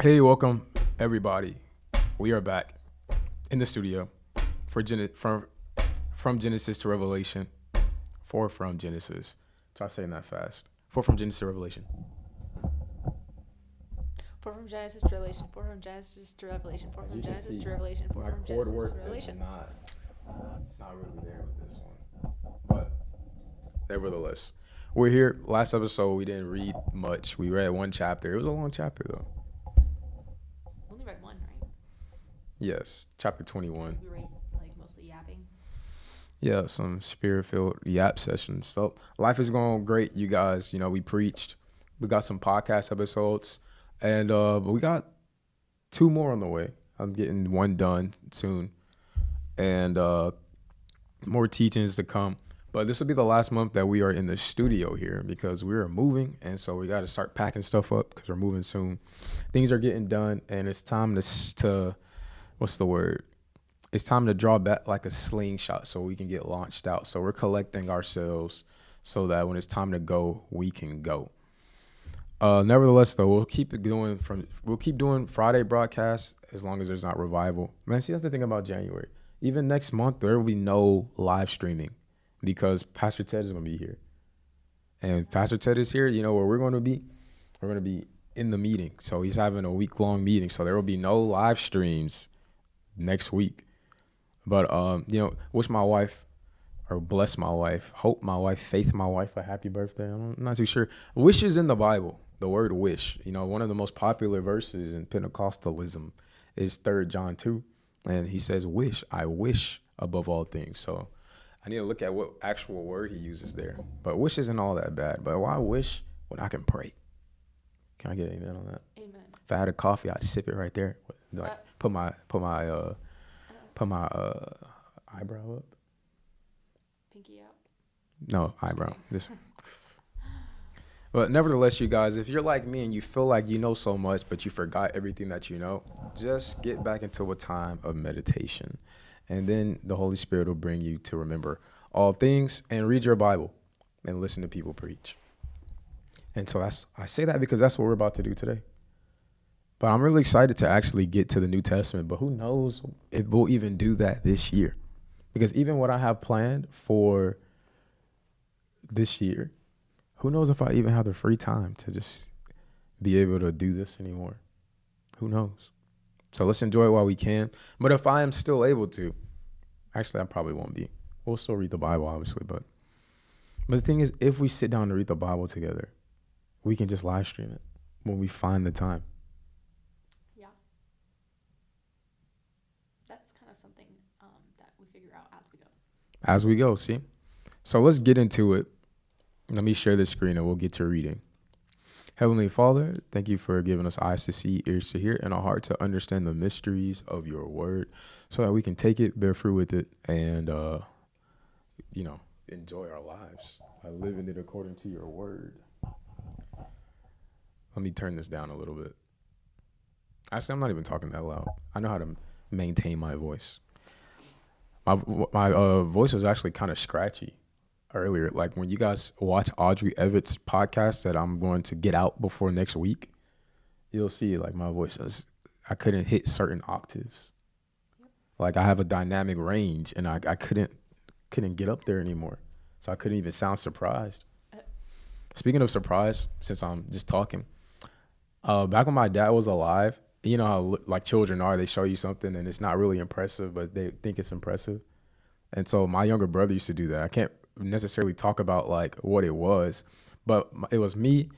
Hey, welcome everybody. We are back in the studio for from Genesis to Revelation. For from Genesis. Try saying that fast. For from Genesis to Revelation. Four from Genesis to Revelation. Four from Genesis to Revelation. Four As from you can Genesis see, to Revelation. Four my from chord Genesis work to is Revelation. not really there with this one. But nevertheless, we're here. Last episode we didn't read much. We read one chapter. It was a long chapter though. We only read one, right? Yes, chapter 21. We read like mostly yapping. Yeah, some spirit-filled yap sessions. So life is going great, you guys. We preached. We got some podcast episodes, and but we got two more on the way. I'm getting one done soon, and more teachings to come. But this will be the last month that we are in the studio here because we are moving, and so we got to start packing stuff up because we're moving soon. Things are getting done, and it's time to what's the word? It's time to draw back like a slingshot so we can get launched out. So we're collecting ourselves so that when it's time to go, we can go. Nevertheless, though, we'll keep doing Friday broadcasts as long as there's not revival. Man, see, that's the thing about January. Even next month, there will be no live streaming because Pastor Ted is going to be here. And Pastor Ted is here. You know where we're going to be? We're going to be in the meeting. So he's having a week-long meeting. So there will be no live streams next week. But wish my wife or bless my wife, hope my wife, faith my wife a happy birthday. I'm not too sure. Wish is in the Bible. The word wish. One of the most popular verses in Pentecostalism is 3 John 2. And he says, wish, I wish above all things. So I need to look at what actual word he uses there. But wish isn't all that bad. But why wish when I can pray? Can I get an amen on that? Amen. If I had a coffee, I'd sip it right there. Like put my eyebrow up. Pinky out. No, eyebrow. Just. But nevertheless, you guys, if you're like me and you feel like you know so much, but you forgot everything that you know, just get back into a time of meditation. And then the Holy Spirit will bring you to remember all things and read your Bible and listen to people preach. And so I say that because that's what we're about to do today. But I'm really excited to actually get to the New Testament. But who knows if we'll even do that this year. Because even what I have planned for this year, who knows if I even have the free time to just be able to do this anymore. Who knows? So let's enjoy it while we can. But if I am still able to, actually I probably won't be. We'll still read the Bible, obviously. But the thing is, if we sit down to read the Bible together, we can just live stream it when we find the time. Yeah. That's kind of something that we figure out as we go. As we go, see? So let's get into it. Let me share the screen and we'll get to reading. Heavenly Father, thank you for giving us eyes to see, ears to hear, and a heart to understand the mysteries of your word so that we can take it, bear fruit with it, and, enjoy our lives by living it according to your word. Let me turn this down a little bit. Actually, I'm not even talking that loud. I know how to maintain my voice. My voice was actually kind of scratchy earlier. Like when you guys watch Audrey Everett's podcast that I'm going to get out before next week, you'll see like my voice I couldn't hit certain octaves. Like I have a dynamic range and I couldn't get up there anymore. So I couldn't even sound surprised. Speaking of surprise, since I'm just talking, back when my dad was alive, you know how like children are, they show you something and it's not really impressive, but they think it's impressive. And so my younger brother used to do that. I can't necessarily talk about like what it was, but it was me,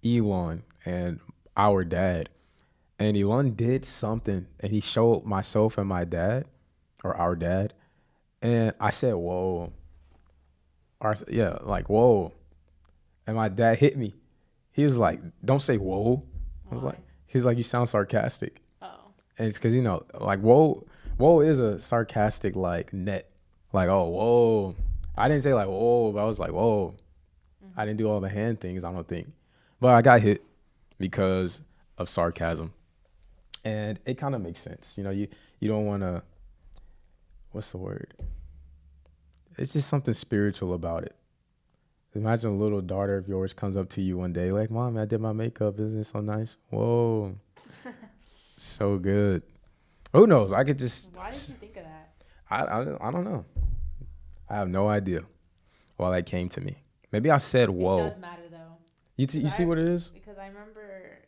Elon, and our dad. And Elon did something and he showed myself and my dad or our dad. And I said, whoa. Like, whoa. And my dad hit me. He was like, don't say whoa. I was like, he's like, you sound sarcastic. Oh. And it's because, like, whoa is a sarcastic, like, net. Like, oh, whoa. I didn't say, like, whoa, but I was like, whoa. I didn't do all the hand things, I don't think. But I got hit because of sarcasm. And it kind of makes sense. You don't want to, what's the word? It's just something spiritual about it. Imagine a little daughter of yours comes up to you one day like, "Mom, I did my makeup. Isn't it so nice?" Whoa, so good. Who knows? I could just, Why did you think of that? I don't know. I have no idea why that came to me. Maybe I said, It "Whoa." does matter though, You see what it is? because I remember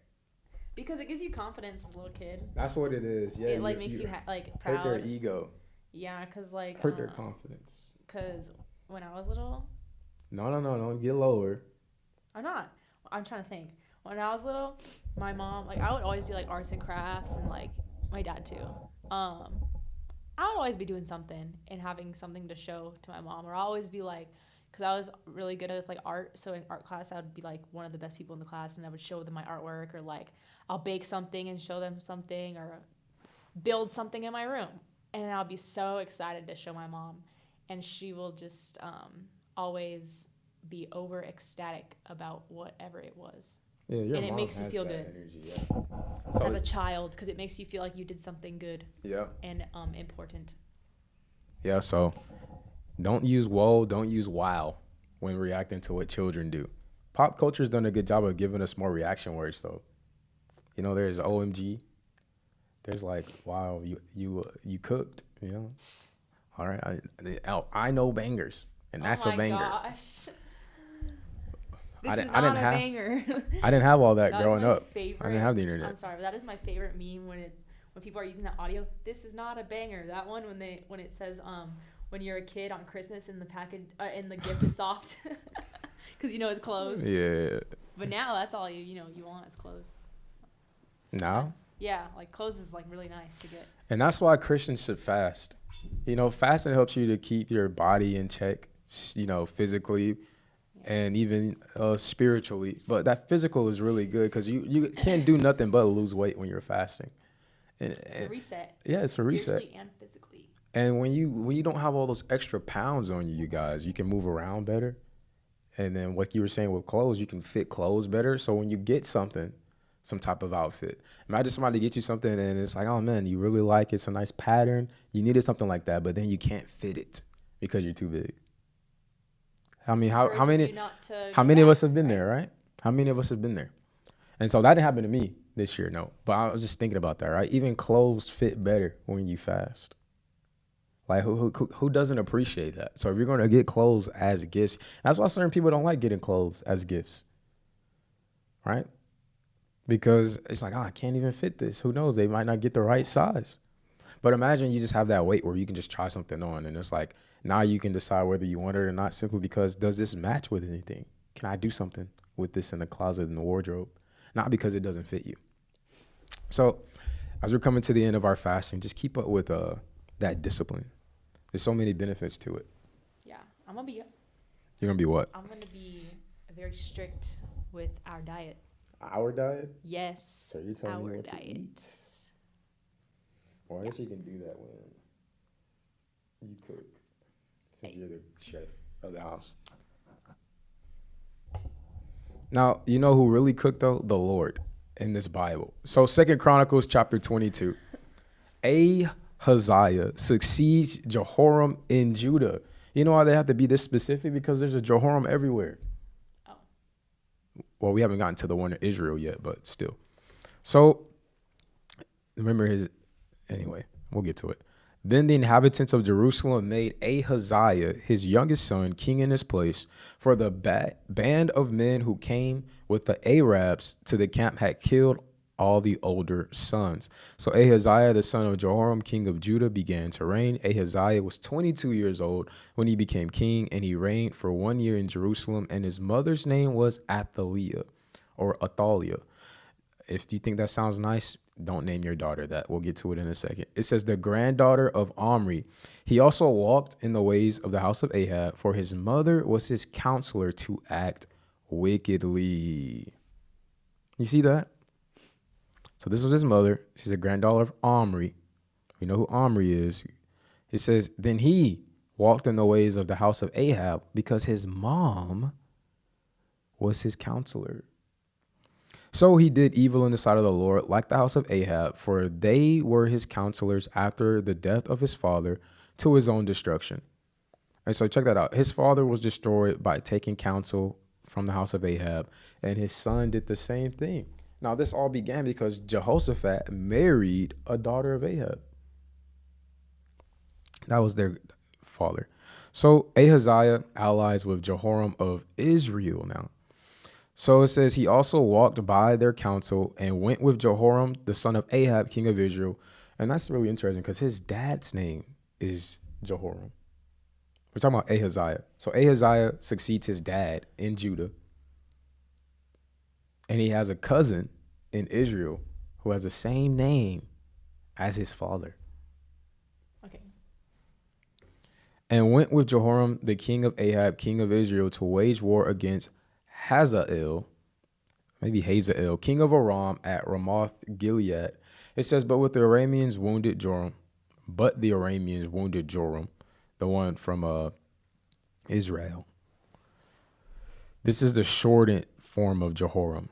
because it gives you confidence as a little kid. That's what it is. Yeah, It like makes you like hurt their proud. ego, Yeah, cause like hurt their confidence. cause when I was little, No. Get lower. I'm not. I'm trying to think. When I was little, my mom like I would always do like arts and crafts and like my dad too. I would always be doing something and having something to show to my mom, or I'll always be like, because I was really good at like art. So in art class, I would be like one of the best people in the class, and I would show them my artwork, or like I'll bake something and show them something, or build something in my room, and I'll be so excited to show my mom, and she will just always be over ecstatic about whatever it was. Yeah, your And it mom makes you has feel that good energy. Yeah. So as a child because it makes you feel like you did something good yeah, and important. yeah. So don't use "whoa," don't use "wow" when reacting to what children do. Pop culture's done a good job of giving us more reaction words, though. You know, there's OMG. There's like, "Wow, you cooked." You know, all right. I know bangers, and that's Oh a my banger. gosh. I This is didn't. I not didn't a have. banger. I didn't have all that That is growing my up. favorite. I didn't have the I'm internet. sorry, but that is my favorite meme when people are using that audio. This is not a banger. That one when it says when you're a kid on Christmas and the package and the gift is soft because you know it's clothes. Yeah. But now that's all you want is clothes. Now? Sometimes. Yeah, like clothes is like really nice to get. And that's why Christians should fast. You know, fasting helps you to keep your body in check, you know, physically and even spiritually. But that physical is really good because you can't do nothing but lose weight when you're fasting. It's a reset. Yeah, it's a reset. Spiritually and physically. And when you don't have all those extra pounds on you, you guys, you can move around better. And then what you were saying with clothes, you can fit clothes better. So when you get something, some type of outfit, imagine somebody get you something and it's like, oh man, you really like it. It's a nice pattern. You needed something like that, but then you can't fit it because you're too big. I mean, how Encourages many you not to how go many of back, us have been there, right? How many of us have been there? And so that didn't happen to me this year, no. But I was just thinking about that, right? Even clothes fit better when you fast. Like who doesn't appreciate that? So if you're going to get clothes as gifts, that's why certain people don't like getting clothes as gifts, right? Because it's like, oh, I can't even fit this. Who knows? They might not get the right size. But imagine you just have that weight where you can just try something on, and it's like now you can decide whether you want it or not simply because does this match with anything? Can I do something with this in the closet in the wardrobe? Not because it doesn't fit you. So as we're coming to the end of our fasting, just keep up with that discipline. There's so many benefits to it. Yeah, You're gonna be what? I'm gonna be very strict with our diet. Our diet? Yes, So you're telling me our what to diet. eat? Well, I guess you can do that when you cook, since you're the chef of the house. Now, you know who really cooked though? The Lord in this Bible. So 2 Chronicles chapter 22. Ahaziah succeeds Jehoram in Judah. You know why they have to be this specific? Because there's a Jehoram everywhere. Oh. Well, we haven't gotten to the one in Israel yet, but still. So remember anyway, we'll get to it. Then the inhabitants of Jerusalem made Ahaziah, his youngest son, king in his place, for the band of men who came with the Arabs to the camp had killed all the older sons. So Ahaziah, the son of Jehoram, king of Judah, began to reign. Ahaziah was 22 years old when he became king, and he reigned for 1 year in Jerusalem, and his mother's name was Athaliah, or Athaliah. If you think that sounds nice, don't name your daughter that. We'll get to it in a second. It says the granddaughter of Omri. He also walked in the ways of the house of Ahab, for his mother was his counselor to act wickedly. You see that? So this was his mother. She's a granddaughter of Omri. We know who Omri is. It says, then he walked in the ways of the house of Ahab because his mom was his counselor. So he did evil in the sight of the Lord, like the house of Ahab, for they were his counselors after the death of his father to his own destruction. And so check that out. His father was destroyed by taking counsel from the house of Ahab, and his son did the same thing. Now, this all began because Jehoshaphat married a daughter of Ahab. That was their father. So Ahaziah allies with Jehoram of Israel now. So it says he also walked by their counsel and went with Jehoram, the son of Ahab, king of Israel. And that's really interesting because his dad's name is Jehoram. We're talking about Ahaziah. So Ahaziah succeeds his dad in Judah. And he has a cousin in Israel who has the same name as his father. Okay. And went with Jehoram, the king of Ahab, king of Israel, to wage war against Hazael, maybe Hazael, king of Aram at Ramoth Gilead. It says, but the Arameans wounded Joram, the one from Israel. This is the shortened form of Jehoram.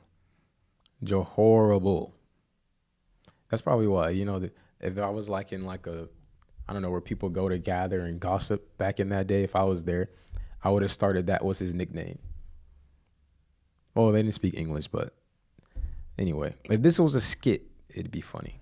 Jehorable. That's probably why, if I was like in like I don't know, where people go to gather and gossip back in that day, if I was there, I would have started that was his nickname. Well, they didn't speak English, but anyway, if this was a skit, it'd be funny.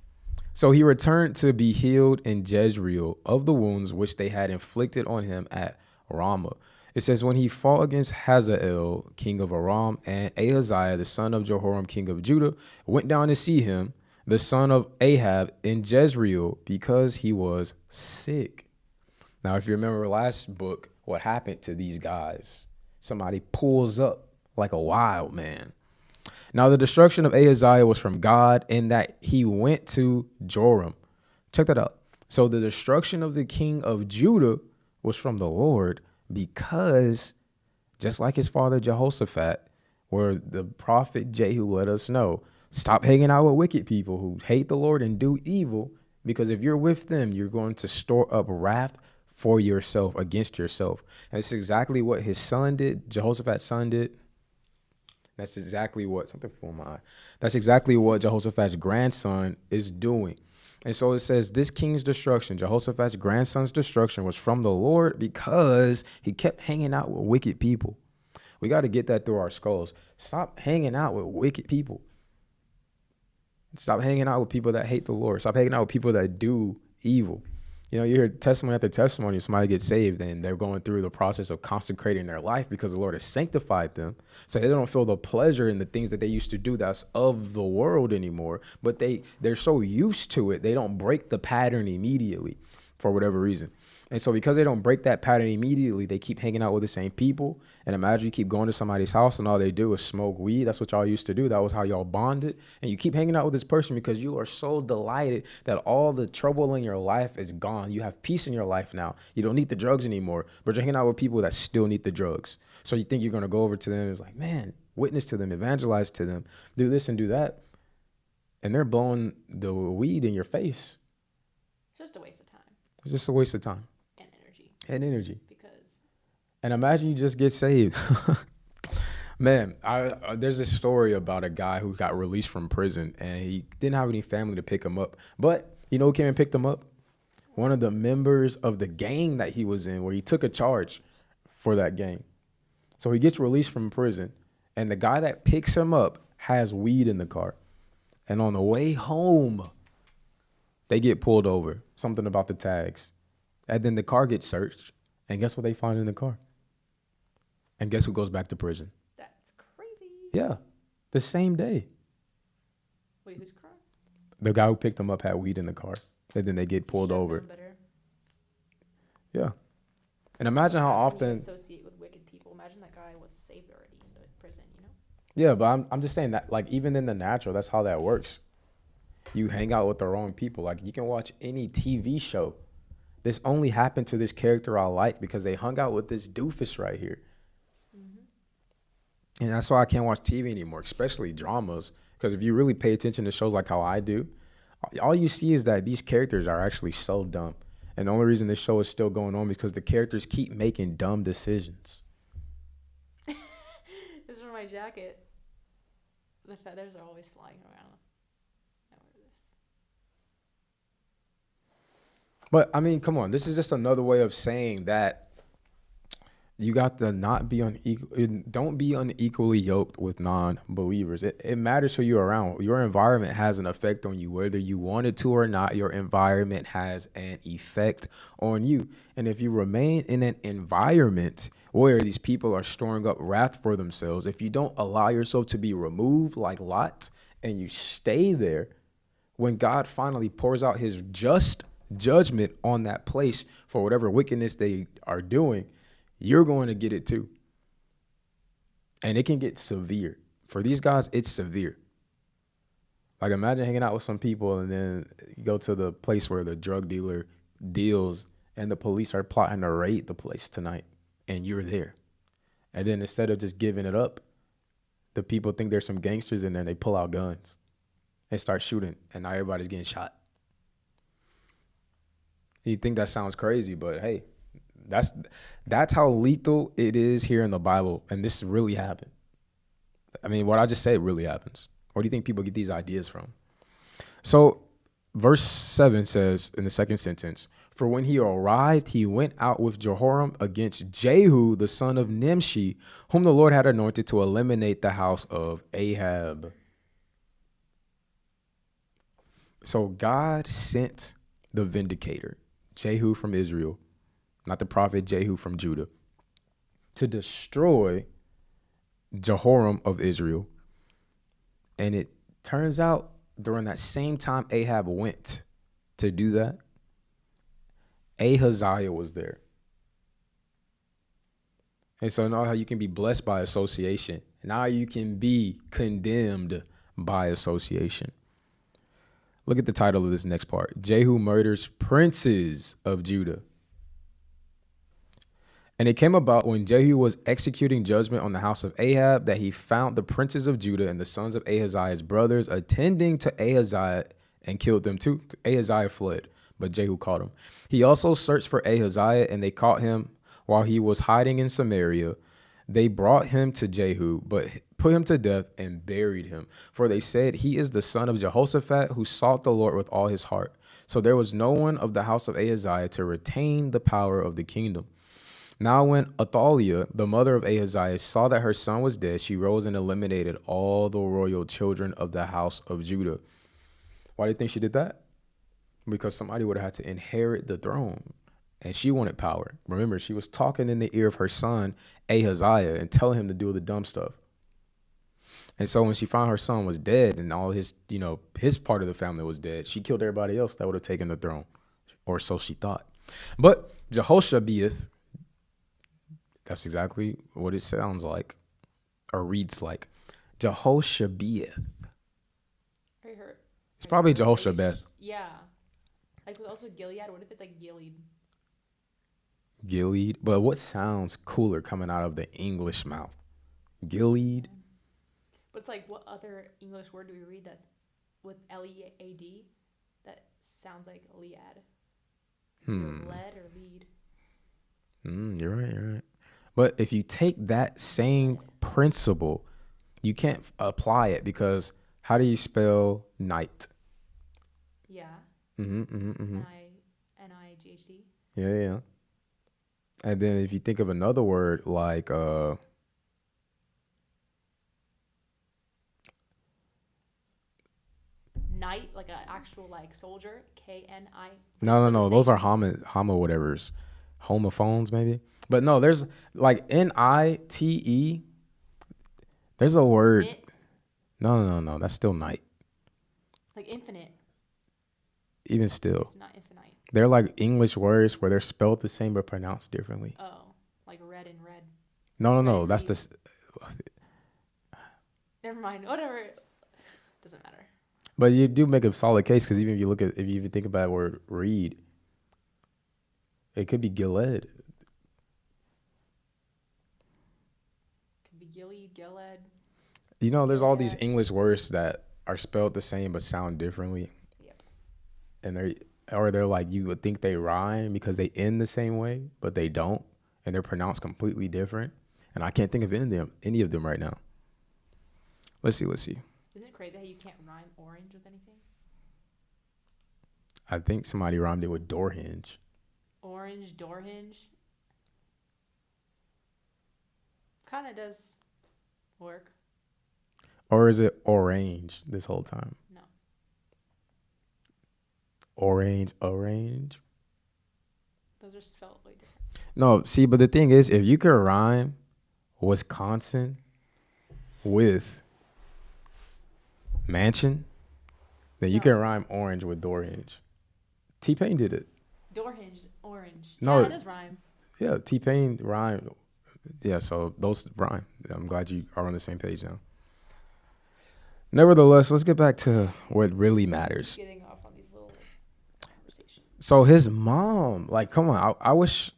So he returned to be healed in Jezreel of the wounds which they had inflicted on him at Ramah. It says, when he fought against Hazael, king of Aram, and Ahaziah, the son of Jehoram, king of Judah, went down to see him, the son of Ahab, in Jezreel, because he was sick. Now, if you remember last book, what happened to these guys? Somebody pulls up like a wild man. Now, the destruction of Ahaziah was from God in that he went to Joram. Check that out. So the destruction of the king of Judah was from the Lord, because just like his father Jehoshaphat, where the prophet Jehu let us know, stop hanging out with wicked people who hate the Lord and do evil, because if you're with them, you're going to store up wrath for yourself, against yourself. And it's exactly what his son did, Jehoshaphat's son did. That's exactly what, something for my eye. That's exactly what Jehoshaphat's grandson is doing. And so it says this king's destruction, Jehoshaphat's grandson's destruction, was from the Lord because he kept hanging out with wicked people. We got to get that through our skulls. Stop hanging out with wicked people. Stop hanging out with people that hate the Lord. Stop hanging out with people that do evil. You hear testimony after testimony, somebody gets saved and they're going through the process of consecrating their life because the Lord has sanctified them. So they don't feel the pleasure in the things that they used to do that's of the world anymore, but they're so used to it, they don't break the pattern immediately for whatever reason. And so because they don't break that pattern immediately, they keep hanging out with the same people. And imagine you keep going to somebody's house and all they do is smoke weed. That's what y'all used to do. That was how y'all bonded. And you keep hanging out with this person because you are so delighted that all the trouble in your life is gone. You have peace in your life now. You don't need the drugs anymore, but you're hanging out with people that still need the drugs. So you think you're going to go over to them and it's like, man, witness to them, evangelize to them, do this and do that. And they're blowing the weed in your face. Just a waste of time. It's just a waste of time. And energy. And imagine you just get saved. Man, there's this story about a guy who got released from prison and he didn't have any family to pick him up. But you know who came and picked him up? One of the members of the gang that he was in, where he took a charge for that gang. So he gets released from prison and the guy that picks him up has weed in the car. And on the way home, they get pulled over. Something about the tags. And then the car gets searched. And guess what they find in the car? And guess who goes back to prison? That's crazy. Yeah. The same day. Wait, whose car? The guy who picked them up had weed in the car. And then they get pulled over. Yeah. And imagine how often... associate with wicked people. Imagine that guy was saved already in the prison, Yeah, but I'm just saying that, like, even in the natural, that's how that works. You hang out with the wrong people. Like, you can watch any TV show. This only happened to this character I like because they hung out with this doofus right here. Mm-hmm. And that's why I can't watch TV anymore, especially dramas. Because if you really pay attention to shows like how I do, all you see is that these characters are actually so dumb. And the only reason this show is still going on is because the characters keep making dumb decisions. This is from my jacket. The feathers are always flying around. But, I mean, come on. This is just another way of saying that You got to not be unequal. Don't be unequally yoked with non-believers. It matters who you're around. Your environment has an effect on you, whether you want it to or not. Your environment has an effect on you. And if you remain in an environment where these people are storing up wrath for themselves, if you don't allow yourself to be removed like Lot, and you stay there, when God finally pours out his just judgment on that place for whatever wickedness they are doing, you're going to get it too. And it can get severe. For these guys, it's severe. Like imagine hanging out with some people and then you go to the place where the drug dealer deals and the police are plotting to raid the place tonight and you're there. And then instead of just giving it up, the people think there's some gangsters in there and they pull out guns and start shooting and now everybody's getting shot. You think that sounds crazy, but hey, that's how lethal it is here in the Bible, and this really happened. I mean, what I just said really happens. Where do you think people get these ideas from? So, verse 7 says in the second sentence, "For when he arrived, he went out with Jehoram against Jehu, the son of Nimshi, whom the Lord had anointed to eliminate the house of Ahab." So God sent the vindicator, Jehu from Israel, not the prophet Jehu from Judah, to destroy Jehoram of Israel. And it turns out during that same time Ahab went to do that, Ahaziah was there. And so now how you can be blessed by association. Now you can be condemned by association. Look at the title of this next part. Jehu murders princes of Judah. And it came about when Jehu was executing judgment on the house of Ahab that he found the princes of Judah and the sons of Ahaziah's brothers attending to Ahaziah and killed them too. Ahaziah fled, but Jehu caught him. He also searched for Ahaziah, and they caught him while he was hiding in Samaria. They brought him to Jehu, but put him to death and buried him. For they said, "He is the son of Jehoshaphat, who sought the Lord with all his heart." So there was no one of the house of Ahaziah to retain the power of the kingdom. Now when Athaliah, the mother of Ahaziah, saw that her son was dead, she rose and eliminated all the royal children of the house of Judah. Why do you think she did that? Because somebody would have had to inherit the throne, and she wanted power. Remember, she was talking in the ear of her son Ahaziah and telling him to do the dumb stuff. And so when she found her son was dead and all his, his part of the family was dead, she killed everybody else that would have taken the throne, or so she thought. But Jehoshabeath, that's exactly what it sounds like or reads like. Jehoshabeath. It's probably Jehoshabeth. Yeah. Like also Gilead. What if it's like Gilead? Gilead. But what sounds cooler coming out of the English mouth? Gilead. But it's like, what other English word do we read that's with Lead that sounds like Liad? Lead or lead. You're right. But if you take that same principle, you can't apply it because how do you spell night? Yeah. Nighghd. Yeah. And then if you think of another word like Knight, like an actual like soldier, K-N-I. No. Those are homo whatevers. Homophones maybe. But no, there's like N-I-T-E. There's a word. Knit? No. That's still night. Like infinite. Even still. It's not infinite. They're like English words where they're spelled the same but pronounced differently. Oh, like red and red. No. That's the. Never mind. Whatever. Doesn't matter. But you do make a solid case because even if you even think about the word reed, it could be Gilead. Could be Gilead. There's all these English words that are spelled the same but sound differently. Yep. And they're like you would think they rhyme because they end the same way, but they don't, and they're pronounced completely different. And I can't think of any of them right now. Let's see. Isn't it crazy how you can't rhyme orange with anything? I think somebody rhymed it with door hinge. Orange door hinge. Kind of does work. Or is it orange this whole time? No. Orange. Those are spelled way different. No, see, but the thing is, if you could rhyme Wisconsin with mansion, then you No. can rhyme orange with door hinge. T-Pain did it. Door hinge, orange. No. Yeah, it does rhyme. Yeah, T-Pain rhymed. Yeah, so those rhyme. I'm glad you are on the same page now. Nevertheless, let's get back to what really matters. Getting off on these little conversations. So his mom, like, come on. I wish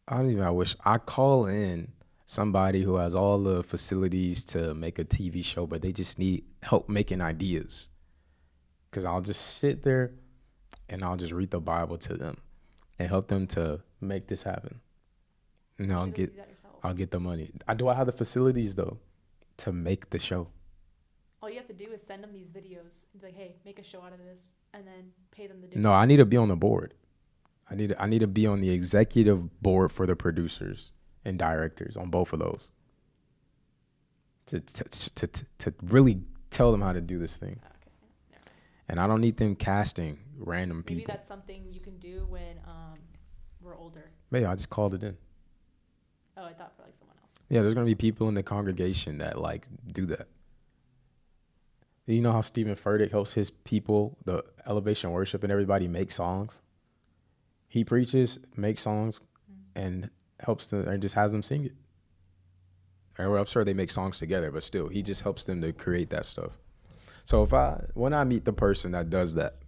I call in somebody who has all the facilities to make a TV show, but they just need help making ideas. Because I'll just sit there and I'll just read the Bible to them and help them to make this happen. And I'll get the money. Do I have the facilities though to make the show? All you have to do is send them these videos and be like, hey, make a show out of this, and then pay them the difference. No, I need to be on the board. I need to be on the executive board for the producers and directors on both of those. To really tell them how to do this thing. Okay. Yeah. And I don't need them casting random people. Maybe that's something you can do when we're older. Maybe I just called it in. Oh, I thought for like someone else. Yeah, there's gonna be people in the congregation that like do that. You know how Stephen Furtick helps his people, the elevation worship, and everybody make songs. He preaches, makes songs, and helps them, and just has them sing it. Or I'm sure they make songs together, but still, he just helps them to create that stuff. So when I meet the person that does that,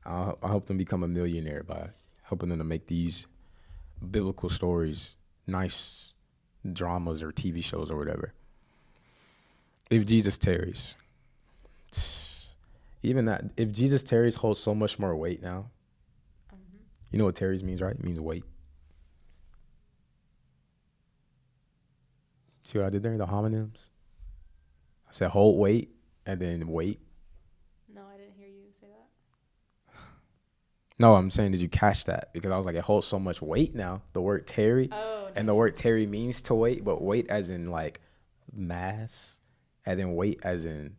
I'll help them become a millionaire by helping them to make these biblical stories, nice dramas or TV shows or whatever. If Jesus tarries, even that, if Jesus tarries holds so much more weight now. You know what tarries means, right? It means wait. See what I did there? The homonyms. I said hold, wait, and then wait. No, I didn't hear you say that. No, I'm saying, did you catch that? Because I was like, it holds so much weight now. The word tarry. Oh. And the word tarry means to wait, but wait as in like mass, and then wait as in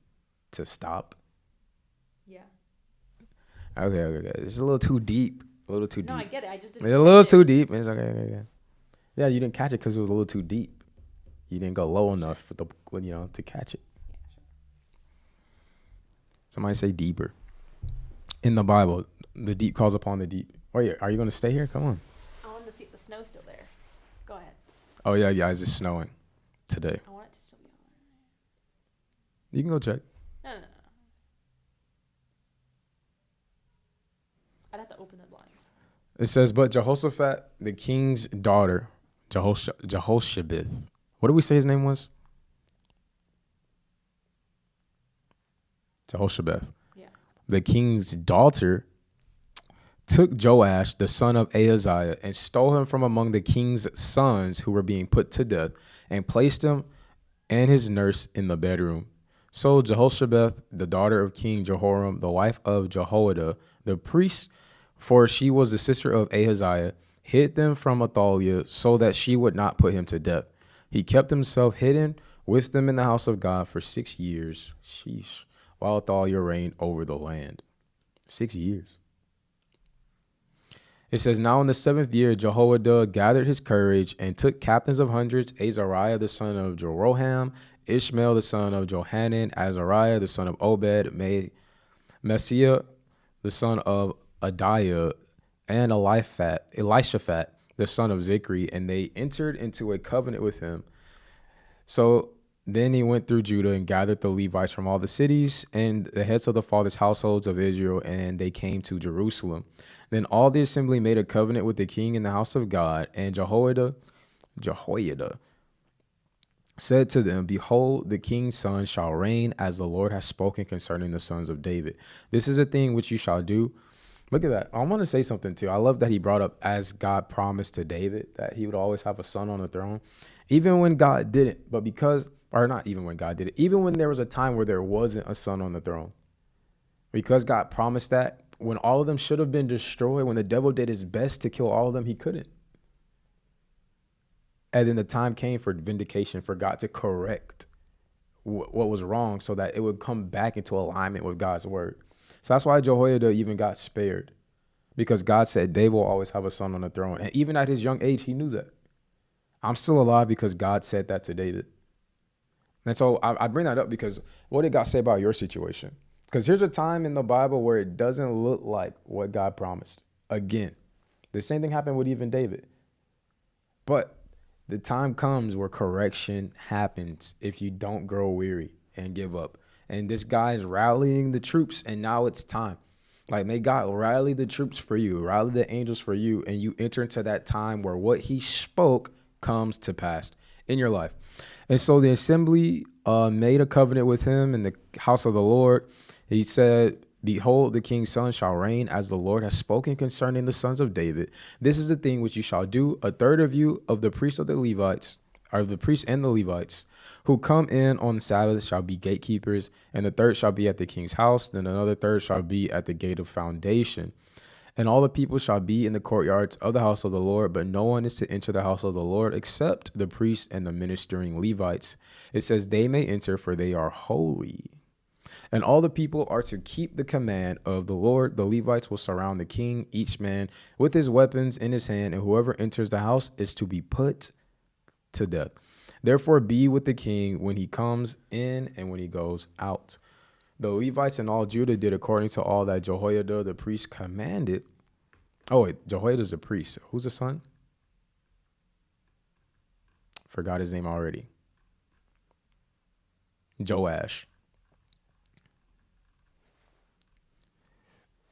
to stop. Yeah. Okay. It's a little too deep. A little too deep. No, I get it. I just didn't. It's a little too deep. It's okay. Yeah, you didn't catch it because it was a little too deep. You didn't go low enough for to catch it. Yeah, sure. Somebody say deeper. In the Bible, the deep calls upon the deep. Wait, are you going to stay here? Come on. I wanted to see if the snow's still there. Go ahead. Oh, yeah, guys, it's snowing today. I want it to still be on. You can go check. No. I'd have to open the blinds. It says, but Jehoshaphat, the king's daughter, Jehoshabeth. What did we say his name was? Jehoshabeth. Yeah. The king's daughter took Joash, the son of Ahaziah, and stole him from among the king's sons who were being put to death, and placed him and his nurse in the bedroom. So Jehoshabeth, the daughter of King Jehoram, the wife of Jehoiada, the priest, for she was the sister of Ahaziah, hid them from Athaliah so that she would not put him to death. He kept himself hidden with them in the house of God for 6 years. Sheesh. While Athaliah reigned over the land. 6 years. It says, now in the 7th year, Jehoiada gathered his courage and took captains of hundreds, Azariah the son of Jeroham, Ishmael the son of Johanan, Azariah the son of Obed, Messiah the son of Adiah, and Elishaphat the son of Zikri, and they entered into a covenant with him. So then he went through Judah and gathered the Levites from all the cities and the heads of the fathers' households of Israel, and they came to Jerusalem. Then all the assembly made a covenant with the king in the house of God, and Jehoiada said to them, behold, the king's son shall reign as the Lord has spoken concerning the sons of David. This is a thing which you shall do. Look at that. I want to say something too. I love that he brought up, as God promised to David, that he would always have a son on the throne. Even when God didn't, but because, or not even when God did it, even when there was a time where there wasn't a son on the throne. Because God promised that, when all of them should have been destroyed, when the devil did his best to kill all of them, he couldn't. And then the time came for vindication, for God to correct what was wrong so that it would come back into alignment with God's word. So that's why Jehoiada even got spared, because God said David will always have a son on the throne. And even at his young age, he knew that. I'm still alive because God said that to David. And so I bring that up because what did God say about your situation? Because here's a time in the Bible where it doesn't look like what God promised. Again, the same thing happened with even David. But the time comes where correction happens if you don't grow weary and give up. And this guy is rallying the troops, and now it's time. Like, may God rally the troops for you, rally the angels for you, and you enter into that time where what he spoke comes to pass in your life. And so the assembly made a covenant with him in the house of the Lord. He said, behold, the king's son shall reign as the Lord has spoken concerning the sons of David. This is the thing which you shall do. A third of you of the priests of the Levites, or the priests and the Levites, who come in on the Sabbath shall be gatekeepers, and the third shall be at the king's house. Then another third shall be at the gate of foundation. And all the people shall be in the courtyards of the house of the Lord, but no one is to enter the house of the Lord except the priests and the ministering Levites. It says they may enter, for they are holy. And all the people are to keep the command of the Lord. The Levites will surround the king, each man with his weapons in his hand, and whoever enters the house is to be put to death. Therefore be with the king when he comes in and when he goes out. The Levites and all Judah did according to all that Jehoiada the priest commanded. Oh, wait, Jehoiada's a priest. Who's the son? Forgot his name already. Joash.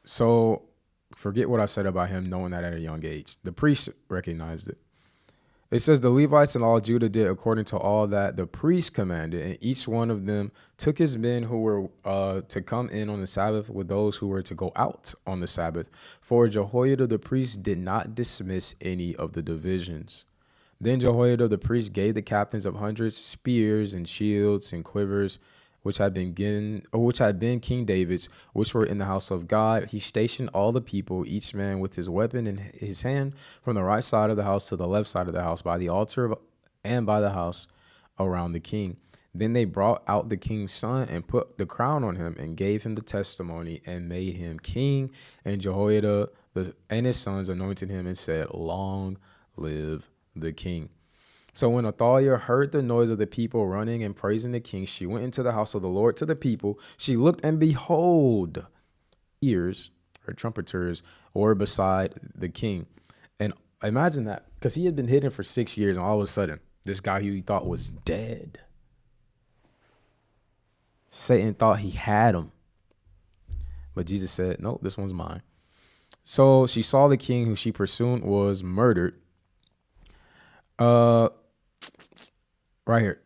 So forget what I said about him knowing that at a young age. The priest recognized it. It says the Levites and all Judah did according to all that the priest commanded, and each one of them took his men who were to come in on the Sabbath with those who were to go out on the Sabbath. For Jehoiada the priest did not dismiss any of the divisions. Then Jehoiada the priest gave the captains of hundreds spears and shields and quivers, which had been King David's, which were in the house of God. He stationed all the people, each man with his weapon in his hand, from the right side of the house to the left side of the house, by the altar and by the house around the king. Then they brought out the king's son and put the crown on him and gave him the testimony and made him king. And Jehoiada and his sons anointed him and said, long live the king. So when Athaliah heard the noise of the people running and praising the king, she went into the house of the Lord to the people. She looked, and behold, ears or trumpeters were beside the king. And imagine that, because he had been hidden for 6 years, and all of a sudden, this guy who he thought was dead, Satan thought he had him. But Jesus said, no, this one's mine. So she saw the king who she pursued was murdered. Right here.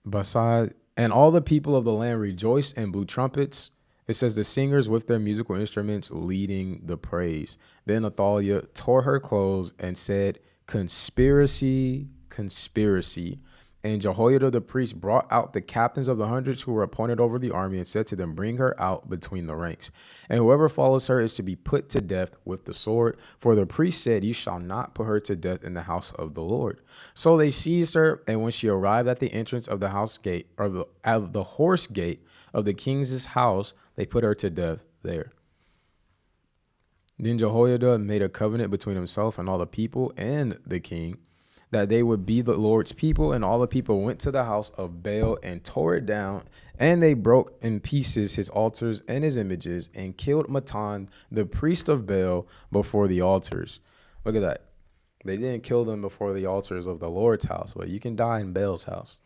Beside, and all the people of the land rejoiced and blew trumpets. It says the singers with their musical instruments leading the praise. Then Athaliah tore her clothes and said, conspiracy, conspiracy. And Jehoiada the priest brought out the captains of the hundreds who were appointed over the army and said to them, bring her out between the ranks. And whoever follows her is to be put to death with the sword. For the priest said, you shall not put her to death in the house of the Lord. So they seized her, and when she arrived at the entrance of the house gate, or the horse gate of the king's house, they put her to death there. Then Jehoiada made a covenant between himself and all the people and the king, that they would be the Lord's people. And all the people went to the house of Baal and tore it down, and they broke in pieces his altars and his images, and killed Matan, the priest of Baal, before the altars. Look at that. They didn't kill them before the altars of the Lord's house, but you can die in Baal's house.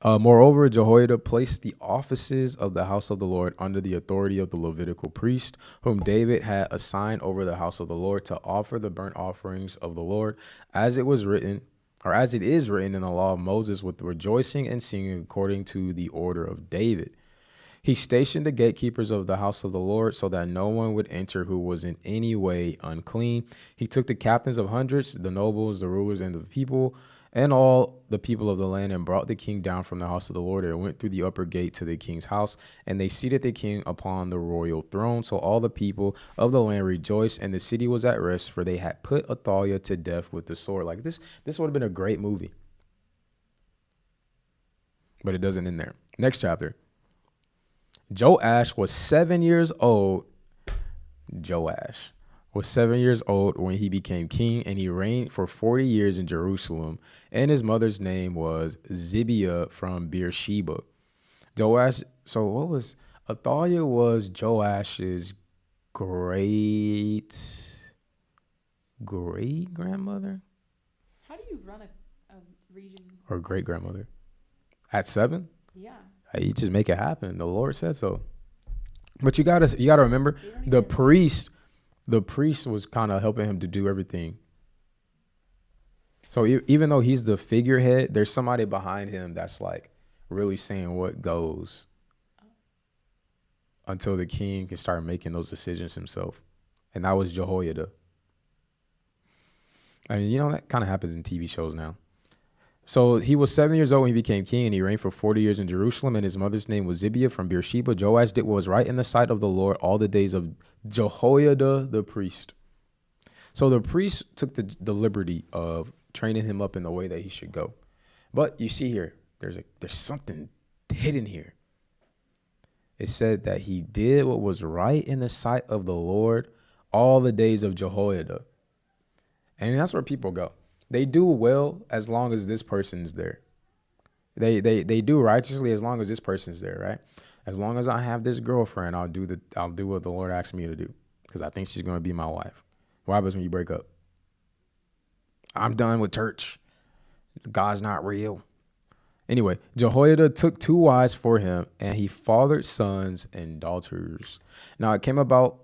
Moreover, Jehoiada placed the offices of the house of the Lord under the authority of the Levitical priest, whom David had assigned over the house of the Lord to offer the burnt offerings of the Lord, as it is written in the law of Moses, with rejoicing and singing according to the order of David. He stationed the gatekeepers of the house of the Lord so that no one would enter who was in any way unclean. He took the captains of hundreds, the nobles, the rulers, and the people, and all the people of the land, and brought the king down from the house of the Lord, and went through the upper gate to the king's house, and they seated the king upon the royal throne. So all the people of the land rejoiced, and the city was at rest, for they had put Athaliah to death with the sword. Like this would have been a great movie, but it doesn't end there. Next chapter. Joash was 7 years old. Joash was 7 years old when he became king, and he reigned for 40 years in Jerusalem. And his mother's name was Zibiah from Beersheba. Joash. So what was Athaliah? Was Joash's great grandmother How do you run a region? or great grandmother at 7? Yeah. Hey, you just make it happen. The Lord said so. But you gotta remember the priest was kind of helping him to do everything. So even though he's the figurehead, there's somebody behind him that's like really saying what goes until the king can start making those decisions himself. And that was Jehoiada. I mean, that kind of happens in TV shows now. So he was 7 years old when he became king, and he reigned for 40 years in Jerusalem, and his mother's name was Zibiah from Beersheba. Joash did what was right in the sight of the Lord all the days of Jehoiada the priest. So the priest took the liberty of training him up in the way that he should go. But you see here, there's something hidden here. It said that he did what was right in the sight of the Lord all the days of Jehoiada. And that's where people go. They do well as long as this person's there. They do righteously as long as this person's there, right? As long as I have this girlfriend, I'll do what the Lord asked me to do because I think she's going to be my wife. What happens when you break up? I'm done with church. God's not real. Anyway, Jehoiada took 2 wives for him, and he fathered sons and daughters. Now it came about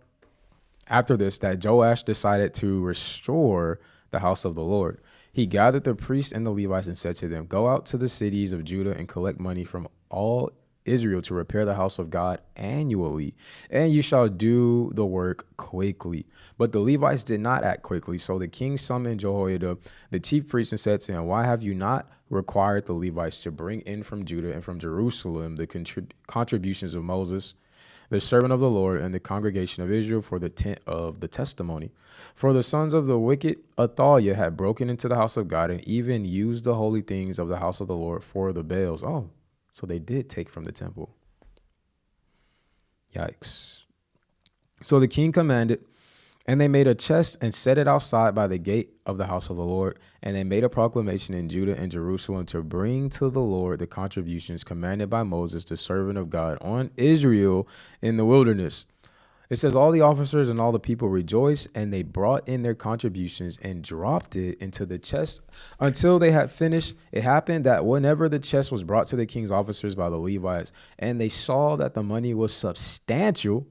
after this that Joash decided to restore the house of the Lord. He gathered the priests and the Levites and said to them, "Go out to the cities of Judah and collect money from all Israel to repair the house of God annually, and you shall do the work quickly." But the Levites did not act quickly. So the king summoned Jehoiada, the chief priest, and said to him, "Why have you not required the Levites to bring in from Judah and from Jerusalem the contributions of Moses, the servant of the Lord, and the congregation of Israel for the tent of the testimony? For the sons of the wicked Athaliah had broken into the house of God and even used the holy things of the house of the Lord for the Baals." Oh, so they did take from the temple. Yikes. So the king commanded, and they made a chest and set it outside by the gate of the house of the Lord. And they made a proclamation in Judah and Jerusalem to bring to the Lord the contributions commanded by Moses, the servant of God, on Israel in the wilderness. It says all the officers and all the people rejoiced, and they brought in their contributions and dropped it into the chest until they had finished. It happened that whenever the chest was brought to the king's officers by the Levites, and they saw that the money was substantial,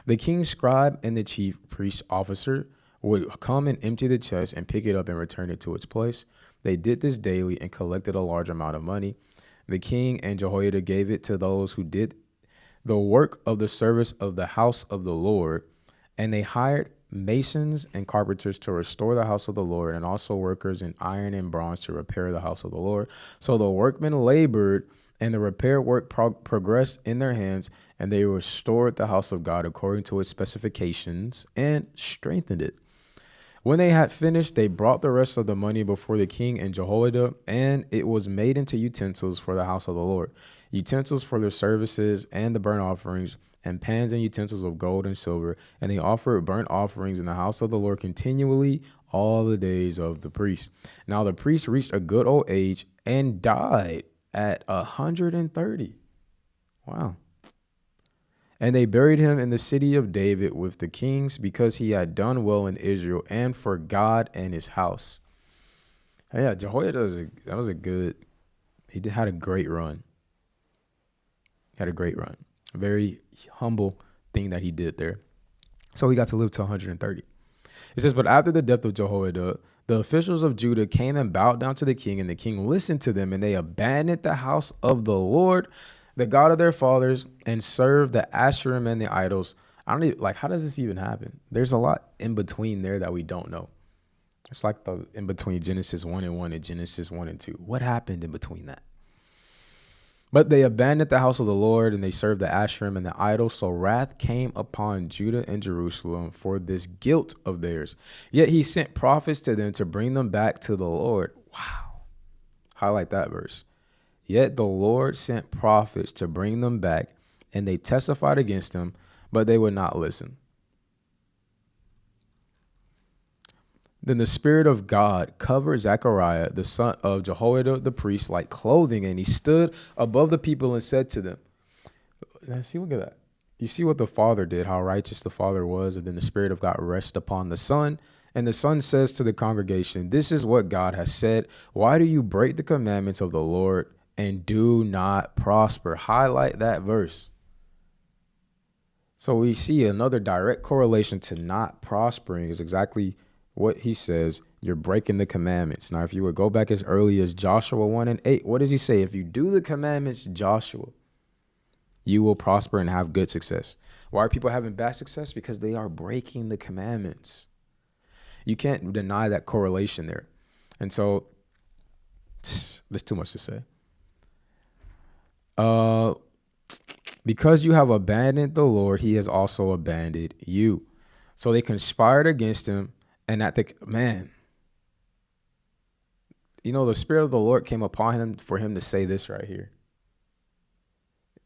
the king's scribe and the chief priest officer would come and empty the chest and pick it up and return it to its place. They did this daily and collected a large amount of money. The king and Jehoiada gave it to those who did the work of the service of the house of the Lord, and they hired masons and carpenters to restore the house of the Lord, and also workers in iron and bronze to repair the house of the Lord. So the workmen labored, and the repair work progressed in their hands, and they restored the house of God according to its specifications and strengthened it. When they had finished, they brought the rest of the money before the king and Jehoiada, and it was made into utensils for the house of the Lord, utensils for their services and the burnt offerings, and pans and utensils of gold and silver. And they offered burnt offerings in the house of the Lord continually all the days of the priest. Now the priest reached a good old age and died at 130. Wow. And they buried him in the city of David with the kings, because he had done well in Israel and for God and his house. And yeah, Jehoiada had a great run. Had a great run. A very humble thing that he did there. So he got to live to 130. It says, but after the death of Jehoiada, the officials of Judah came and bowed down to the king, and the king listened to them, and they abandoned the house of the Lord the God of their fathers, and served the Asherim and the idols. I don't even like, how does this even happen? There's a lot in between there that we don't know. It's like the in between Genesis 1 and 1 and Genesis 1 and 2. What happened in between that? But they abandoned the house of the Lord, and they served the Asherim and the idols. So wrath came upon Judah and Jerusalem for this guilt of theirs. Yet he sent prophets to them to bring them back to the Lord. Wow. Highlight that verse. Yet the Lord sent prophets to bring them back, and they testified against them, but they would not listen. Then the Spirit of God covered Zechariah, the son of Jehoiada the priest, like clothing, and he stood above the people and said to them, now see, look at that. You see what the Father did, how righteous the Father was, and then the Spirit of God rests upon the Son. And the Son says to the congregation, this is what God has said. Why do you break the commandments of the Lord and do not prosper? Highlight that verse. So we see another direct correlation to not prospering is exactly what he says. You're breaking the commandments. Now, if you would go back as early as Joshua 1 and 8, what does he say? If you do the commandments, Joshua, you will prosper and have good success. Why are people having bad success? Because they are breaking the commandments. You can't deny that correlation there. And so there's too much to say. Because you have abandoned the Lord, he has also abandoned you. So they conspired against him, and at the man, you know, the Spirit of the Lord came upon him for him to say this right here.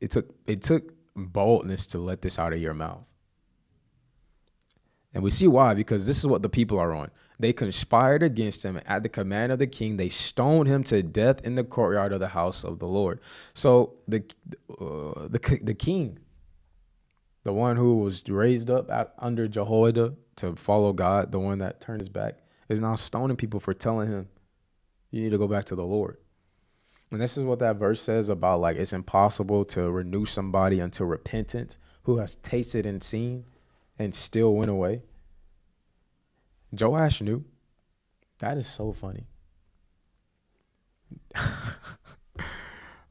It took boldness to let this out of your mouth. And we see why, because this is what the people are on. They conspired against him. At the command of the king, they stoned him to death in the courtyard of the house of the Lord. So the king, the one who was raised up under Jehoiada to follow God, the one that turned his back, is now stoning people for telling him, you need to go back to the Lord. And this is what that verse says about, like, it's impossible to renew somebody unto repentance who has tasted and seen and still went away. Joash knew. That is so funny.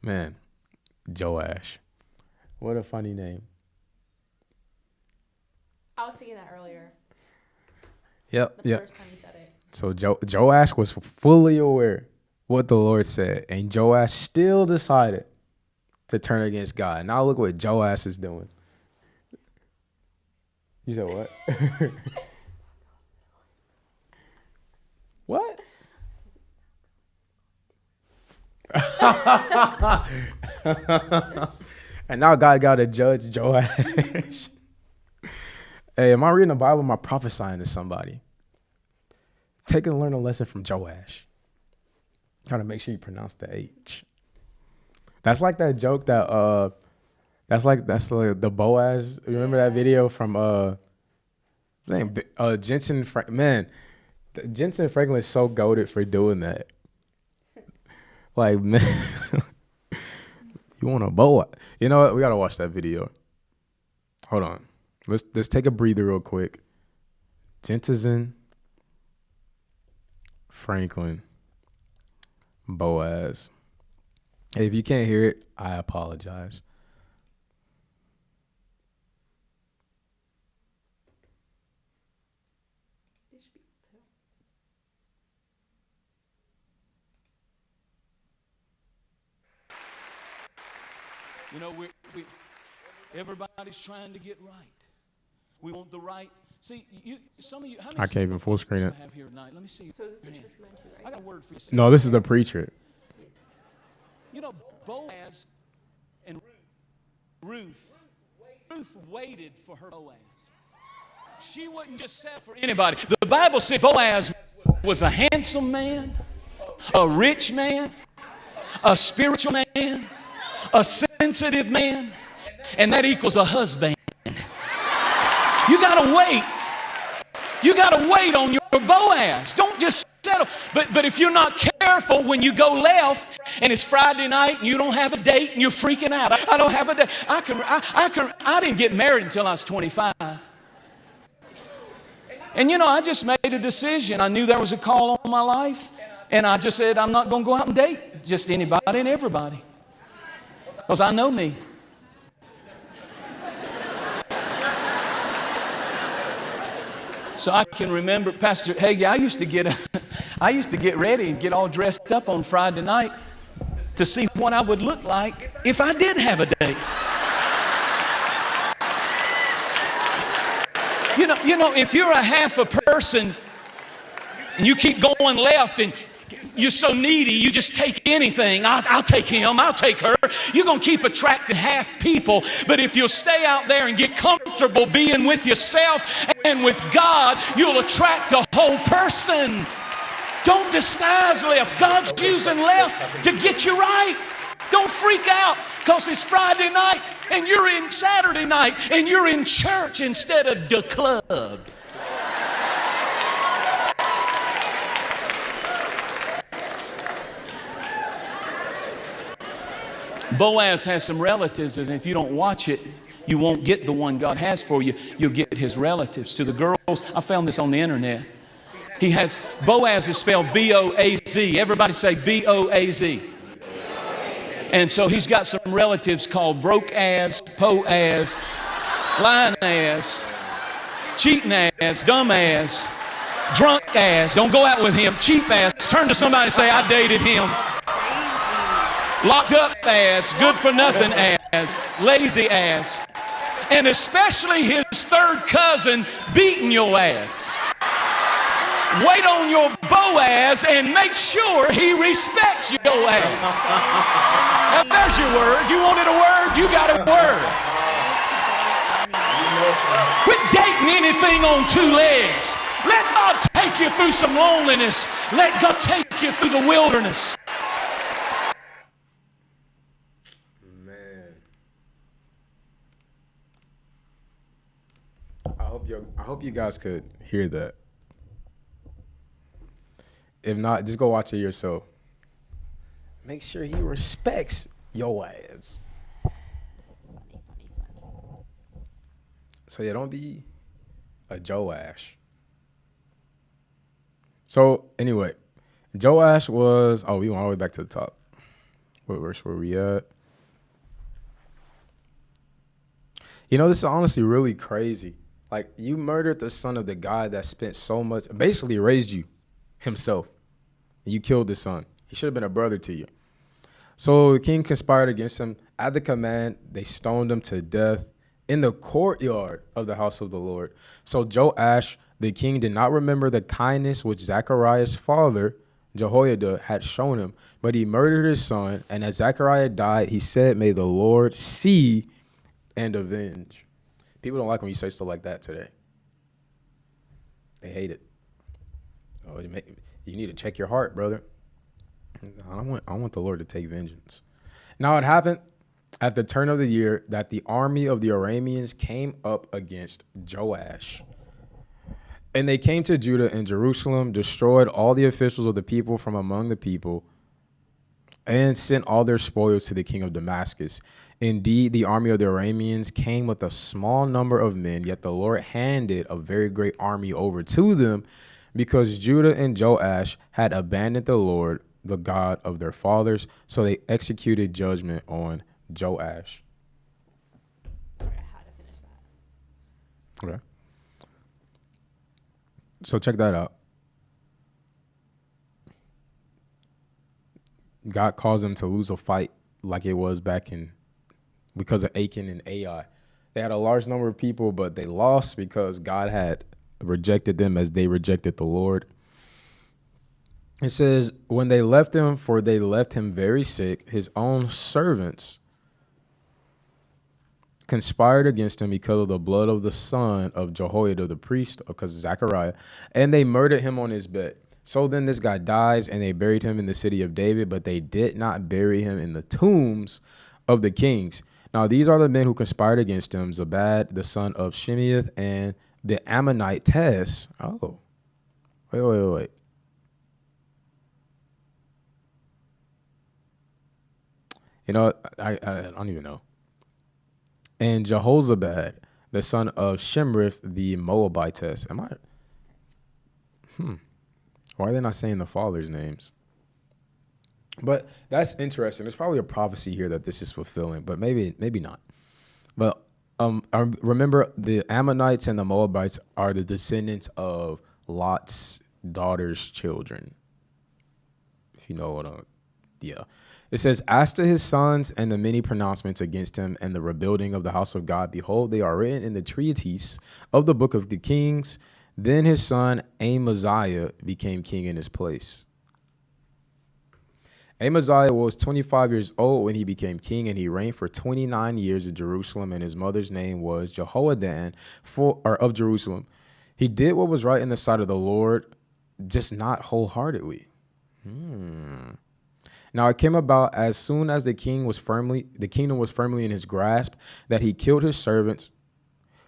Man, Joash. What a funny name. I was thinking that earlier. Yep. The first time you said it. So Joash was fully aware what the Lord said, and Joash still decided to turn against God. Now look what Joash is doing. You said what? What? And now God got to judge Joash. Hey, am I reading the Bible? Am I prophesying to somebody? Take and learn a lesson from Joash. Gotta make sure you pronounce the H. That's like that joke that that's like the Boaz. Remember that video from Jensen man. Jensen Franklin is so goated for doing that. Like, man, you want a Boaz? You know what? We gotta watch that video. Hold on. Let's take a breather real quick. Jensen Franklin Boaz. Hey, if you can't hear it, I apologize. You know, everybody's trying to get right. We want the right. See, some of you. How many I can't even full screen it. I have here tonight? Let me see. So is this the church we went to, right? I got a word for you. No, this is the preacher. You know, Boaz and Ruth waited for her Boaz. She wouldn't just settle for anybody. The Bible said Boaz was a handsome man, a rich man, a spiritual man, a sensitive man, and that equals a husband. You gotta wait. You gotta wait on your Boaz. Don't just settle. But if you're not careful, when you go left and it's Friday night and you don't have a date and you're freaking out. I don't have a date. I didn't get married until I was 25. And you know, I just made a decision. I knew there was a call on my life, and I just said I'm not gonna go out and date just anybody and everybody. Because I know me. So I can remember, Pastor Hagee, I used to get ready and get all dressed up on Friday night to see what I would look like if I did have a date. You know, if you're a half a person and you keep going left and you're so needy, you just take anything. I'll take him, I'll take her. You're going to keep attracting half people. But if you'll stay out there and get comfortable being with yourself and with God, you'll attract a whole person. Don't despise left. God's using left to get you right. Don't freak out because it's Friday night and you're in Saturday night and you're in church instead of the club. Boaz has some relatives, and if you don't watch it, you won't get the one God has for you. You'll get his relatives. To the girls, I found this on the internet. He has, Boaz is spelled B-O-A-Z. Everybody say B-O-A-Z. And so he's got some relatives called broke ass, po ass, lying ass, cheating ass, dumb ass, drunk ass. Don't go out with him. Cheap ass. Turn to somebody and say, I dated him. Locked up ass, good for nothing ass, lazy ass, and especially his third cousin beating your ass. Wait on your Boaz and make sure he respects your ass. Now there's your word. You wanted a word? You got a word. Quit dating anything on two legs. Let God take you through some loneliness. Let God take you through the wilderness. I hope you guys could hear that. If not, just go watch it yourself. Make sure he respects your ass. So yeah, don't be a Joash. So anyway, Joash was, we went all the way back to the top. What verse were we at? You know, this is honestly really crazy. Like, you murdered the son of the guy that spent so much, basically raised you himself. You killed his son. He should have been a brother to you. So the king conspired against him. At the command, they stoned him to death in the courtyard of the house of the Lord. So Joash, the king, did not remember the kindness which Zechariah's father, Jehoiada, had shown him, but he murdered his son. And as Zechariah died, he said, may the Lord see and avenge. People don't like when you say stuff like that today. They hate it. You need to check your heart, brother. I want the Lord to take vengeance. Now it happened at the turn of the year that the army of the Arameans came up against Joash. And they came to Judah and Jerusalem, destroyed all the officials of the people from among the people, and sent all their spoils to the king of Damascus. Indeed, the army of the Arameans came with a small number of men, yet the Lord handed a very great army over to them, because Judah and Joash had abandoned the Lord, the God of their fathers. So they executed judgment on Joash. Sorry, I had to finish that. Okay. So check that out. God caused them to lose a fight like it was back in, because of Achan and Ai. They had a large number of people, but they lost because God had rejected them as they rejected the Lord. It says, when they left him, for they left him very sick, his own servants conspired against him because of the blood of the son of Jehoiada the priest, because of Zechariah, and they murdered him on his bed. So then this guy dies, and they buried him in the city of David, but they did not bury him in the tombs of the kings. Now these are the men who conspired against him: Zabad, the son of Shimeath, and the Ammonite Tess. Oh, wait. You know, I don't even know. And Jehozabad, the son of Shimrith, the Moabitess. Why are they not saying the fathers' names? But that's interesting. There's probably a prophecy here that this is fulfilling, but maybe not. But I remember the Ammonites and the Moabites are the descendants of Lot's daughter's children. If you know what yeah. It says, as to his sons and the many pronouncements against him and the rebuilding of the house of God, behold, they are written in the treatise of the book of the kings. Then his son Amaziah became king in his place. Amaziah was 25 years old when he became king, and he reigned for 29 years in Jerusalem, and his mother's name was Jehoadan of Jerusalem. He did what was right in the sight of the Lord, just not wholeheartedly. Now it came about as soon as the kingdom was firmly in his grasp, that he killed his servants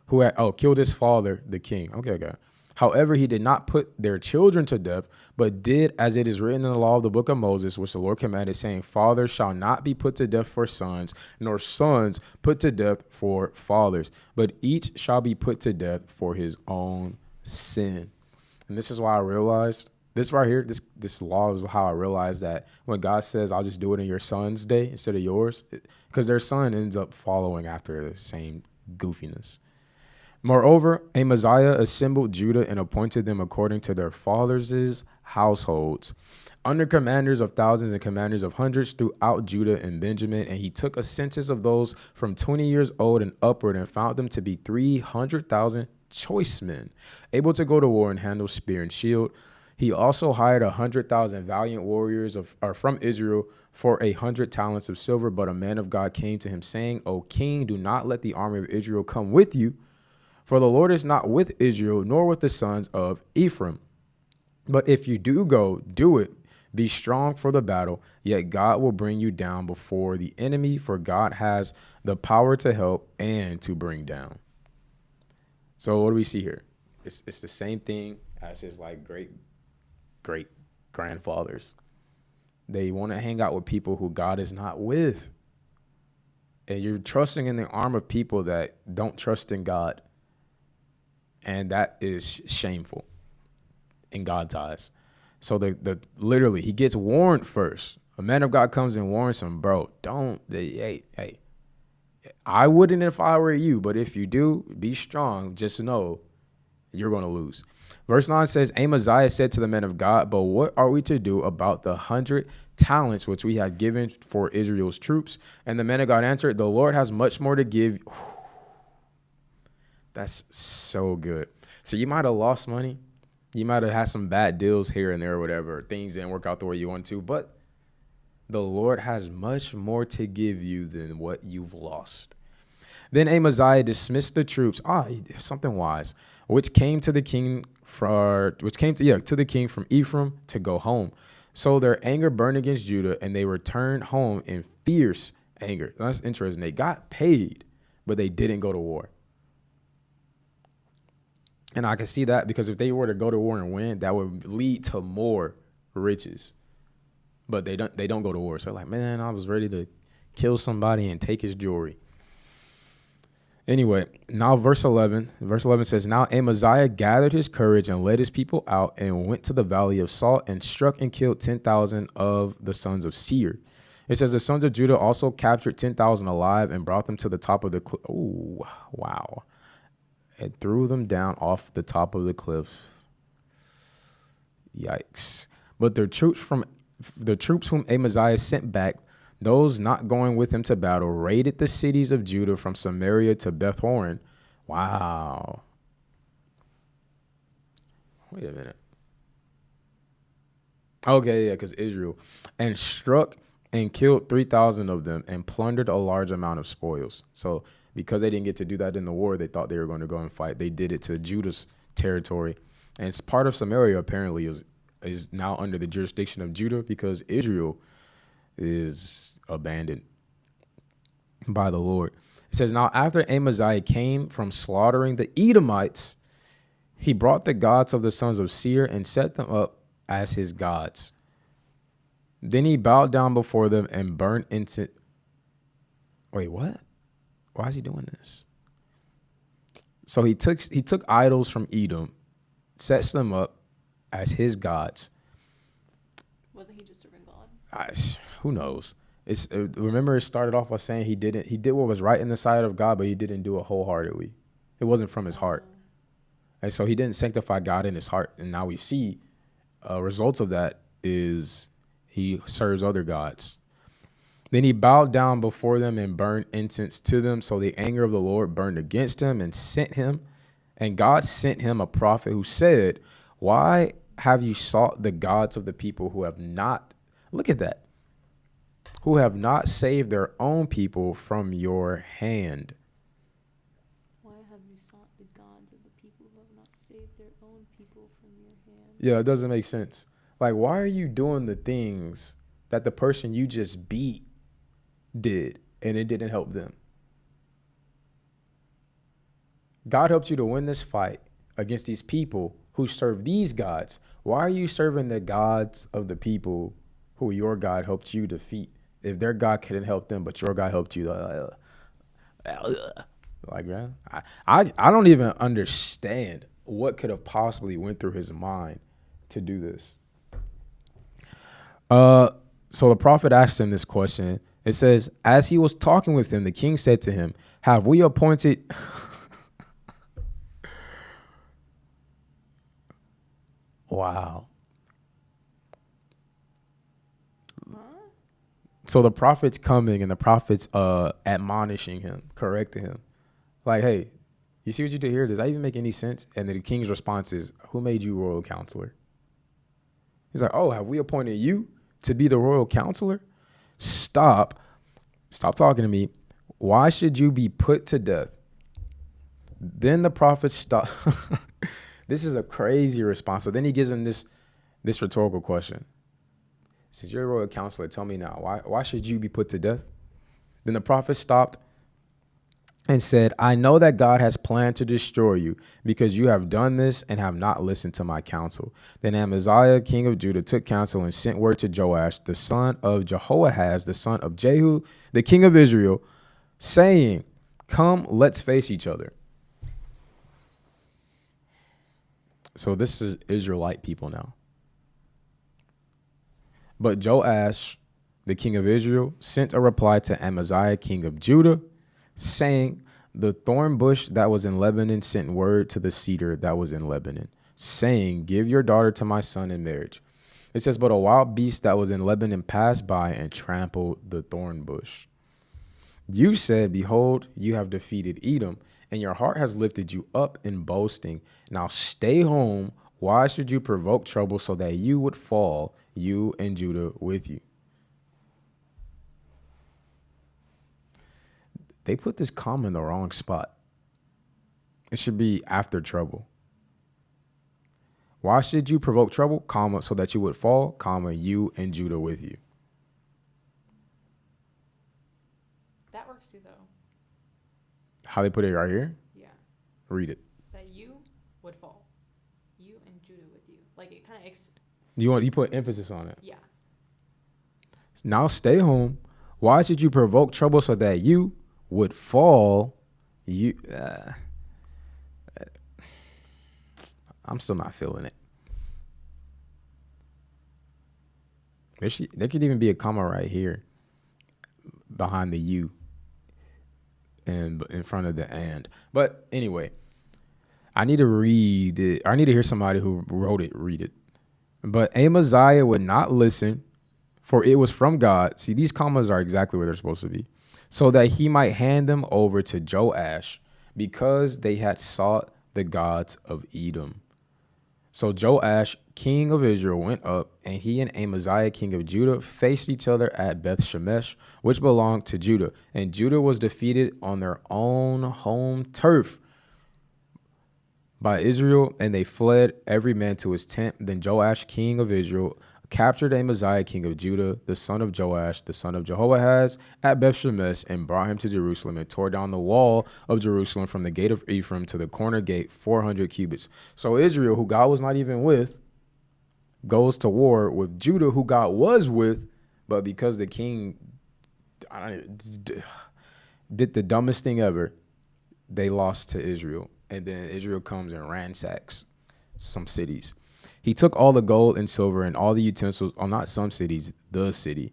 who had killed his father, the king. Okay. However, he did not put their children to death, but did as it is written in the law of the book of Moses, which the Lord commanded, saying, fathers shall not be put to death for sons, nor sons put to death for fathers, but each shall be put to death for his own sin. And this is why I realized this right here, this law is how I realized that when God says, I'll just do it in your son's day instead of yours, because their son ends up following after the same goofiness. Moreover, Amaziah assembled Judah and appointed them according to their fathers' households, under commanders of thousands and commanders of hundreds throughout Judah and Benjamin. And he took a census of those from 20 years old and upward, and found them to be 300,000 choice men, able to go to war and handle spear and shield. He also hired 100,000 valiant warriors from Israel for 100 talents of silver. But a man of God came to him, saying, O king, do not let the army of Israel come with you, for the Lord is not with Israel, nor with the sons of Ephraim. But if you do go, do it. Be strong for the battle, yet God will bring you down before the enemy, for God has the power to help and to bring down. So what do we see here? It's the same thing as his great grandfathers. They want to hang out with people who God is not with. And you're trusting in the arm of people that don't trust in God. And that is shameful in God's eyes. So literally, he gets warned first. A man of God comes and warns him, bro, hey, I wouldn't if I were you, but if you do, be strong. Just know you're going to lose. Verse 9 says, Amaziah said to the men of God, but what are we to do about the 100 talents which we had given for Israel's troops? And the men of God answered, the Lord has much more to give. That's so good. So you might have lost money. You might have had some bad deals here and there or whatever. Things didn't work out the way you want to. But the Lord has much more to give you than what you've lost. Then Amaziah dismissed the troops. Something wise, which came to the king to the king from Ephraim to go home. So their anger burned against Judah, and they returned home in fierce anger. That's interesting. They got paid, but they didn't go to war. And I can see that because if they were to go to war and win, that would lead to more riches. But they don't go to war. So like, man, I was ready to kill somebody and take his jewelry. Anyway, now verse 11 says, now Amaziah gathered his courage and led his people out and went to the valley of Salt and struck and killed 10,000 of the sons of Seir. It says the sons of Judah also captured 10,000 alive and brought them to the top of the cliff. Oh, wow. And threw them down off the top of the cliff. Yikes. But the troops whom Amaziah sent back, those not going with him to battle, raided the cities of Judah from Samaria to Beth Horon. Wow. Wait a minute. Okay, yeah, because Israel. And struck and killed 3,000 of them and plundered a large amount of spoils. So because they didn't get to do that in the war, they thought they were going to go and fight. They did it to Judah's territory. And it's part of Samaria apparently is now under the jurisdiction of Judah because Israel is abandoned by the Lord. It says, now after Amaziah came from slaughtering the Edomites, he brought the gods of the sons of Seir and set them up as his gods. Then he bowed down before them and burned into... Wait, what? Why is he doing this? So he took idols from Edom, sets them up as his gods. Wasn't he just serving God? Who knows? Remember it started off by saying he did what was right in the sight of God, but he didn't do it wholeheartedly. It wasn't from his heart. And so he didn't sanctify God in his heart. And now we see results of that is he serves other gods. Then he bowed down before them and burned incense to them. So the anger of the Lord burned against him and sent him. And God sent him a prophet who said, why have you sought the gods of the people who have not, look at that, who have not saved their own people from your hand? Why have you sought the gods of the people who have not saved their own people from your hand? Yeah, it doesn't make sense. Like, why are you doing the things that the person you just beat did and it didn't help them? God helped you to win this fight against these people who serve these gods. Why are you serving the gods of the people who your God helped you defeat? If their God couldn't help them, but your God helped you. Like, man, I don't even understand what could have possibly went through his mind to do this. So the prophet asked him this question. It says, as he was talking with him, the king said to him, have we appointed... Wow. So the prophet's coming and the prophet's admonishing him, correcting him. Like, hey, you see what you did here? Does that even make any sense? And then the king's response is, who made you royal counselor? He's like, oh, have we appointed you to be the royal counselor? Stop talking to me. Why should you be put to death? Then the prophet stopped. This is a crazy response. So then he gives him this rhetorical question. Since you're a royal counselor, tell me now, why should you be put to death? Then the prophet stopped and said, I know that God has planned to destroy you because you have done this and have not listened to my counsel. Then Amaziah, king of Judah, took counsel and sent word to Joash, the son of Jehoahaz, the son of Jehu, the king of Israel, saying, come, let's face each other. So this is Israelite people now. But Joash, the king of Israel, sent a reply to Amaziah, king of Judah, saying, the thorn bush that was in Lebanon sent word to the cedar that was in Lebanon, saying, give your daughter to my son in marriage. It says, but a wild beast that was in Lebanon passed by and trampled the thorn bush. You said, behold, you have defeated Edom, and your heart has lifted you up in boasting. Now stay home. Why should you provoke trouble so that you would fall, you and Judah with you? They put this comma in the wrong spot. It should be after trouble. Why should you provoke trouble, comma, so that you would fall, comma, you and Judah with you? That works too, though. How they put it right here? Yeah. Read it. That you would fall. You and Judah with you. Like, it kind of... You put emphasis on it. Yeah. Now stay home. Why should you provoke trouble so that you would fall? I'm still not feeling it. There could even be a comma right here behind the you and in front of the and. But anyway, I need to read it. I need to hear somebody who wrote it read it. But Amaziah would not listen, for it was from God. See, these commas are exactly where they're supposed to be. So that he might hand them over to Joash, because they had sought the gods of Edom. So Joash, king of Israel, went up, and he and Amaziah, king of Judah, faced each other at Beth Shemesh, which belonged to Judah. And Judah was defeated on their own home turf by Israel, and they fled every man to his tent. Then Joash, king of Israel, captured Amaziah, king of Judah, the son of Joash, the son of Jehoahaz, at Beth Shemesh, and brought him to Jerusalem, and tore down the wall of Jerusalem from the gate of Ephraim to the corner gate, 400 cubits. So Israel, who God was not even with, goes to war with Judah, who God was with, but because the king did the dumbest thing ever, they lost to Israel. And then Israel comes and ransacks some cities. He took all the gold and silver and all the utensils, not some cities, the city.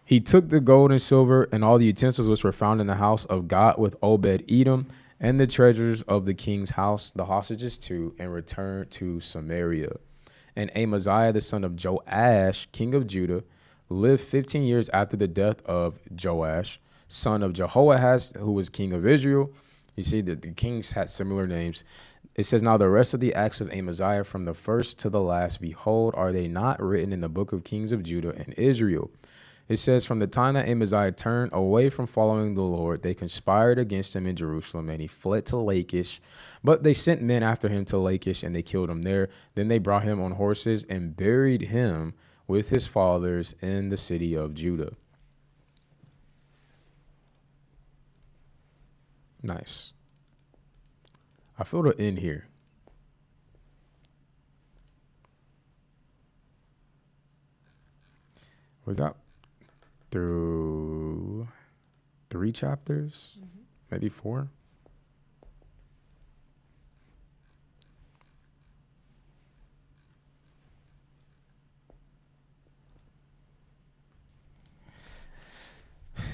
He took the gold and silver and all the utensils which were found in the house of God with Obed Edom and the treasures of the king's house, the hostages too, and returned to Samaria. And Amaziah, the son of Joash, king of Judah, lived 15 years after the death of Joash, son of Jehoahaz, who was king of Israel. You see that the kings had similar names. It says, now the rest of the acts of Amaziah from the first to the last, behold, are they not written in the book of kings of Judah and Israel? It says, from the time that Amaziah turned away from following the Lord, they conspired against him in Jerusalem, and he fled to Lachish. But they sent men after him to Lachish, and they killed him there. Then they brought him on horses and buried him with his fathers in the city of Judah. Nice. I feel the end here. We got through 3 chapters, maybe 4.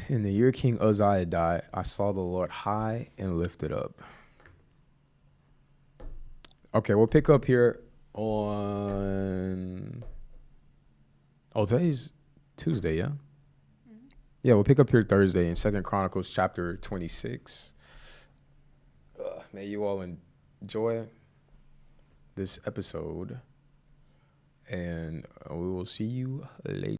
In the year King Uzziah died, I saw the Lord high and lifted up. Okay, we'll pick up here on... Oh, today's Tuesday, yeah? Yeah, we'll pick up here Thursday in 2 Chronicles chapter 26. May you all enjoy this episode, and we will see you later.